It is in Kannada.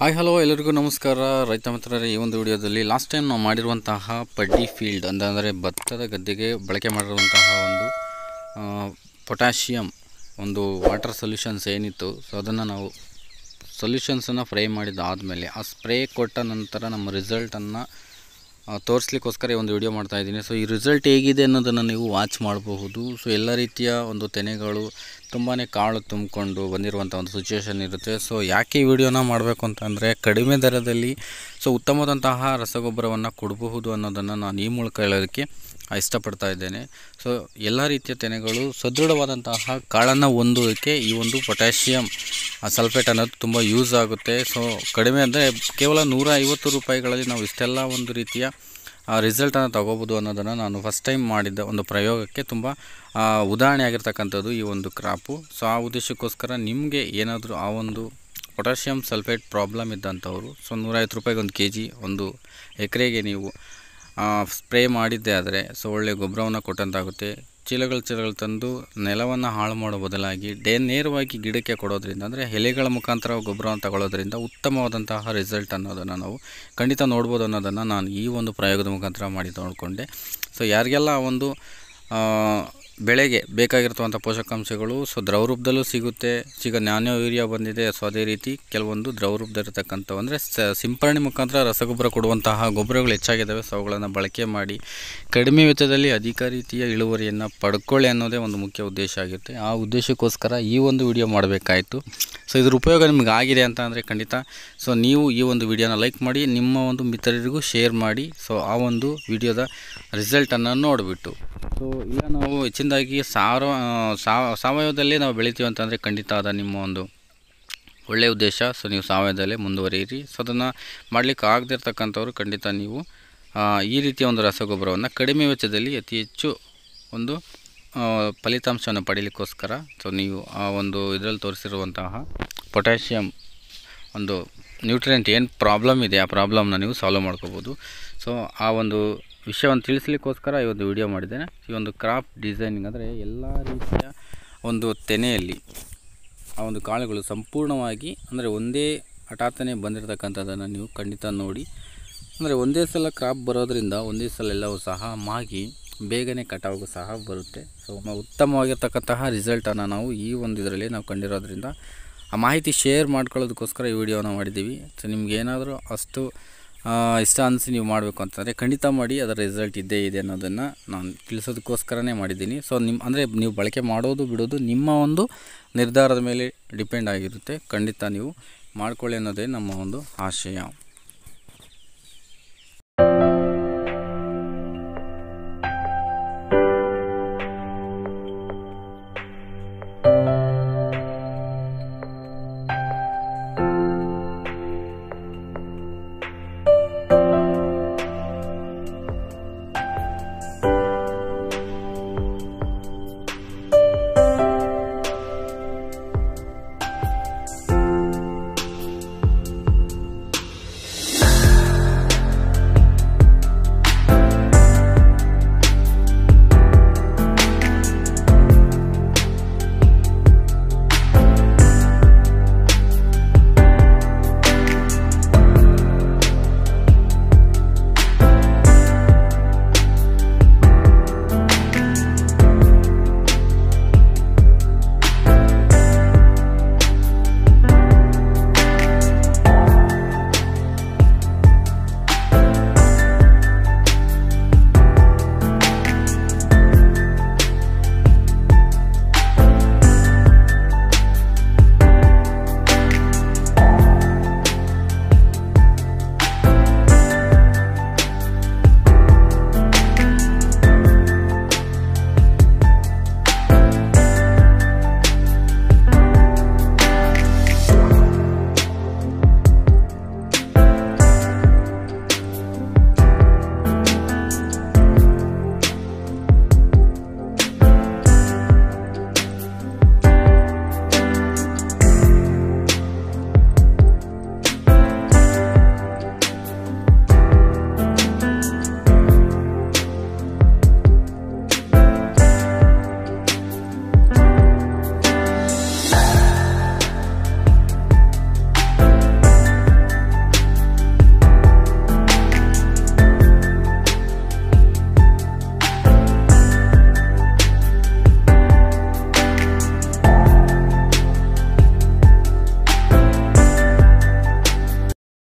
ಹಾಯ್ ಹಲೋ ಎಲ್ಲರಿಗೂ ನಮಸ್ಕಾರ ರೈತ ಮಿತ್ರರೇ. ಈ ಒಂದು ವಿಡಿಯೋದಲ್ಲಿ ಲಾಸ್ಟ್ ಟೈಮ್ ನಾವು ಮಾಡಿರುವಂತಹ ಪಡ್ಡಿ ಫೀಲ್ಡ್ ಅಂದರೆ ಭತ್ತದ ಗದ್ದೆಗೆ ಬಳಕೆ ಮಾಡಿರುವಂತಹ ಒಂದು ಪೊಟ್ಯಾಷಿಯಮ್ ಒಂದು ವಾಟರ್ ಸೊಲ್ಯೂಷನ್ಸ್ ಏನಿತ್ತು, ಸೊ ಅದನ್ನು ನಾವು ಸೊಲ್ಯೂಷನ್ಸನ್ನು ಫ್ರೈ ಮಾಡಿದ್ದಾದಮೇಲೆ ಆ ಸ್ಪ್ರೇ ಕೊಟ್ಟ ನಂತರ ನಮ್ಮ ರಿಸಲ್ಟನ್ನು ತೋರಿಸ್ಲಿಕ್ಕೋಸ್ಕರ ಈ ಒಂದು ವಿಡಿಯೋ ಮಾಡ್ತಾಯಿದ್ದೀನಿ. ಸೊ ಈ ರಿಸಲ್ಟ್ ಹೇಗಿದೆ ಅನ್ನೋದನ್ನು ನೀವು ವಾಚ್ ಮಾಡಬಹುದು. ಸೊ ಎಲ್ಲ ರೀತಿಯ ಒಂದು ತೆನೆಗಳು ತುಂಬಾ ಕಾಳು ತುಂಬಿಕೊಂಡು ಬಂದಿರುವಂಥ ಒಂದು ಸಿಚುವೇಷನ್ ಇರುತ್ತೆ. ಸೊ ಯಾಕೆ ಈ ವಿಡಿಯೋನ ಮಾಡಬೇಕು ಅಂತಂದರೆ, ಕಡಿಮೆ ದರದಲ್ಲಿ ಸೊ ಉತ್ತಮವಾದಂತಹ ರಸಗೊಬ್ಬರವನ್ನು ಕೊಡಬಹುದು ಅನ್ನೋದನ್ನು ನಾನು ಈ ಮೂಲಕ ಹೇಳೋದಕ್ಕೆ ಇಷ್ಟಪಡ್ತಾ ಇದ್ದೇನೆ. ಸೊ ಎಲ್ಲ ರೀತಿಯ ತೆನೆಗಳು ಸದೃಢವಾದಂತಹ ಕಾಳನ್ನು ಹೊಂದೋದಕ್ಕೆ ಈ ಒಂದು ಪೊಟ್ಯಾಷಿಯಮ್ ಸಲ್ಫೇಟ್ ಅನ್ನೋದು ತುಂಬ ಯೂಸ್ ಆಗುತ್ತೆ. ಸೊ ಕಡಿಮೆ ಅಂದರೆ ಕೇವಲ 150 ರೂಪಾಯಿಗಳಲ್ಲಿ ನಾವು ಇಷ್ಟೆಲ್ಲ ಒಂದು ರೀತಿಯ ರಿಸಲ್ಟನ್ನು ತಗೋಬೋದು ಅನ್ನೋದನ್ನು ನಾನು ಫಸ್ಟ್ ಟೈಮ್ ಮಾಡಿದ್ದ ಒಂದು ಪ್ರಯೋಗಕ್ಕೆ ತುಂಬ ಉದಾಹರಣೆ ಆಗಿರ್ತಕ್ಕಂಥದ್ದು ಈ ಒಂದು ಕ್ರಾಪು. ಸೊ ಆ ಉದ್ದೇಶಕ್ಕೋಸ್ಕರ ನಿಮಗೆ ಏನಾದರೂ ಆ ಒಂದು ಪೊಟ್ಯಾಷಿಯಮ್ ಸಲ್ಫೇಟ್ ಪ್ರಾಬ್ಲಮ್ ಇದ್ದಂಥವರು ಸೊ 150 ರೂಪಾಯಿಗೆ ಒಂದು kg ಒಂದು ಎಕರೆಗೆ ನೀವು ಸ್ಪ್ರೇ ಮಾಡಿದ್ದೆ ಆದರೆ ಸೊ ಒಳ್ಳೆಯ ಗೊಬ್ಬರವನ್ನು ಕೊಟ್ಟಂತಾಗುತ್ತೆ. ಚೀಲಗಳು ತಂದು ನೆಲವನ್ನು ಹಾಳು ಮಾಡೋ ಬದಲಾಗಿ ನೇರವಾಗಿ ಗಿಡಕ್ಕೆ ಕೊಡೋದ್ರಿಂದ, ಅಂದರೆ ಎಲೆಗಳ ಮುಖಾಂತರ ಗೊಬ್ಬರವನ್ನು ತಗೊಳ್ಳೋದ್ರಿಂದ ಉತ್ತಮವಾದಂತಹ ರಿಸಲ್ಟ್ ಅನ್ನೋದನ್ನು ನಾವು ಖಂಡಿತ ನೋಡ್ಬೋದು ಅನ್ನೋದನ್ನು ನಾನು ಈ ಒಂದು ಪ್ರಯೋಗದ ಮುಖಾಂತರ ಮಾಡಿ ನೋಡಿಕೊಂಡೆ. ಸೊ ಯಾರಿಗೆಲ್ಲ ಒಂದು ಬೆಳೆಗೆ ಬೇಕಾಗಿರ್ತವಂಥ ಪೋಷಕಾಂಶಗಳು ಸೊ ದ್ರವರೂಪದಲ್ಲೂ ಸಿಗುತ್ತೆ. ಈಗ ನ್ಯಾನೋ ಯೂರಿಯಾ ಬಂದಿದೆ, ಸೊ ಅದೇ ರೀತಿ ಕೆಲವೊಂದು ದ್ರವರೂಪದಲ್ಲಿರ್ತಕ್ಕಂಥವು ಅಂದರೆ ಸಿಂಪರಣೆ ಮುಖಾಂತರ ರಸಗೊಬ್ಬರ ಕೊಡುವಂತಹ ಗೊಬ್ಬರಗಳು ಹೆಚ್ಚಾಗಿದ್ದಾವೆ. ಸೊ ಅವುಗಳನ್ನು ಬಳಕೆ ಮಾಡಿ ಕಡಿಮೆ ವೆಚ್ಚದಲ್ಲಿ ಅಧಿಕ ರೀತಿಯ ಇಳುವರಿಯನ್ನು ಪಡ್ಕೊಳ್ಳಿ ಅನ್ನೋದೇ ಒಂದು ಮುಖ್ಯ ಉದ್ದೇಶ ಆಗಿರುತ್ತೆ. ಆ ಉದ್ದೇಶಕ್ಕೋಸ್ಕರ ಈ ಒಂದು ವಿಡಿಯೋ ಮಾಡಬೇಕಾಯಿತು. ಸೊ ಇದ್ರ ಉಪಯೋಗ ನಿಮ್ಗೆ ಆಗಿದೆ ಅಂತ ಅಂದರೆ ಖಂಡಿತ ಸೊ ನೀವು ಈ ಒಂದು ವಿಡಿಯೋನ ಲೈಕ್ ಮಾಡಿ, ನಿಮ್ಮ ಒಂದು ಮಿತ್ರರಿಗೂ ಶೇರ್ ಮಾಡಿ. ಸೊ ಆ ಒಂದು ವಿಡಿಯೋದ ರಿಸಲ್ಟನ್ನು ನೋಡಿಬಿಟ್ಟು ಸೊ ಈಗ ನಾವು ಹೆಚ್ಚಿನದಾಗಿ ಸಾವಯವದಲ್ಲೇ ನಾವು ಬೆಳಿತೀವಿ ಅಂತಂದರೆ ಖಂಡಿತ ಅದ ನಿಮ್ಮ ಒಂದು ಒಳ್ಳೆಯ ಉದ್ದೇಶ. ಸೊ ನೀವು ಸಾವಯವದಲ್ಲೇ ಮುಂದುವರಿಯಿರಿ. ಸೊ ಅದನ್ನು ಮಾಡಲಿಕ್ಕೆ ಆಗದಿರ್ತಕ್ಕಂಥವ್ರು ಖಂಡಿತ ನೀವು ಈ ರೀತಿಯ ಒಂದು ರಸಗೊಬ್ಬರವನ್ನು ಕಡಿಮೆ ವೆಚ್ಚದಲ್ಲಿ ಅತಿ ಹೆಚ್ಚು ಒಂದು ಫಲಿತಾಂಶವನ್ನು ಪಡೀಲಿಕ್ಕೋಸ್ಕರ ಸೊ ನೀವು ಆ ಒಂದು ಇದರಲ್ಲಿ ತೋರಿಸಿರುವಂತಹ ಪೊಟ್ಯಾಷಿಯಮ್ ಒಂದು ನ್ಯೂಟ್ರಿಯೆಂಟ್ ಏನು ಪ್ರಾಬ್ಲಮ್ ಇದೆ ಆ ಪ್ರಾಬ್ಲಮ್ನ ನೀವು ಸಾಲ್ವ್ ಮಾಡ್ಕೋಬೋದು. ಸೊ ಆ ಒಂದು ವಿಷಯವನ್ನು ತಿಳಿಸ್ಲಿಕ್ಕೋಸ್ಕರ ಈ ಒಂದು ವಿಡಿಯೋ ಮಾಡಿದ್ದೇನೆ. ಈ ಒಂದು ಕ್ರಾಪ್ ಡಿಸೈನಿಂಗ್ ಅಂದರೆ ಎಲ್ಲ ರೀತಿಯ ಒಂದು ತೆನೆಯಲ್ಲಿ ಆ ಒಂದು ಕಾಳುಗಳು ಸಂಪೂರ್ಣವಾಗಿ ಅಂದರೆ ಒಂದೇ ಹಠಾತ್ತನೆ ಬಂದಿರತಕ್ಕಂಥದ್ದನ್ನು ನೀವು ಖಂಡಿತ ನೋಡಿ. ಅಂದರೆ ಒಂದೇ ಸಲ ಕ್ರಾಪ್ ಬರೋದರಿಂದ ಒಂದೇ ಸಲ ಎಲ್ಲವೂ ಸಹ ಮಾಗಿ ಬೇಗನೆ ಕಟಾವು ಸಹ ಬರುತ್ತೆ. ಸೊ ಉತ್ತಮವಾಗಿರ್ತಕ್ಕಂತಹ ರಿಸಲ್ಟನ್ನು ನಾವು ಈ ಒಂದು ಇದರಲ್ಲಿ ನಾವು ಕಂಡಿರೋದ್ರಿಂದ ಆ ಮಾಹಿತಿ ಶೇರ್ ಮಾಡ್ಕೊಳ್ಳೋದಕ್ಕೋಸ್ಕರ ಈ ವಿಡಿಯೋನ ಮಾಡಿದ್ದೀವಿ. ಸೊ ನಿಮ್ಗೇನಾದರೂ ಅಷ್ಟು ಇಷ್ಟ ಅನಿಸಿ ನೀವು ಮಾಡಬೇಕು ಅಂತಂದರೆ ಖಂಡಿತ ಮಾಡಿ, ಅದರ ರಿಸಲ್ಟ್ ಇದ್ದೇ ಇದೆ ಅನ್ನೋದನ್ನು ನಾನು ತಿಳಿಸೋದಕ್ಕೋಸ್ಕರನೇ ಮಾಡಿದ್ದೀನಿ. ಸೊ ಅಂದರೆ ನೀವು ಬಳಕೆ ಮಾಡೋದು ಬಿಡೋದು ನಿಮ್ಮ ಒಂದು ನಿರ್ಧಾರದ ಮೇಲೆ ಡಿಪೆಂಡ್ ಆಗಿರುತ್ತೆ. ಖಂಡಿತ ನೀವು ಮಾಡ್ಕೊಳ್ಳಿ ಅನ್ನೋದೇ ನಮ್ಮ ಒಂದು ಆಶಯ.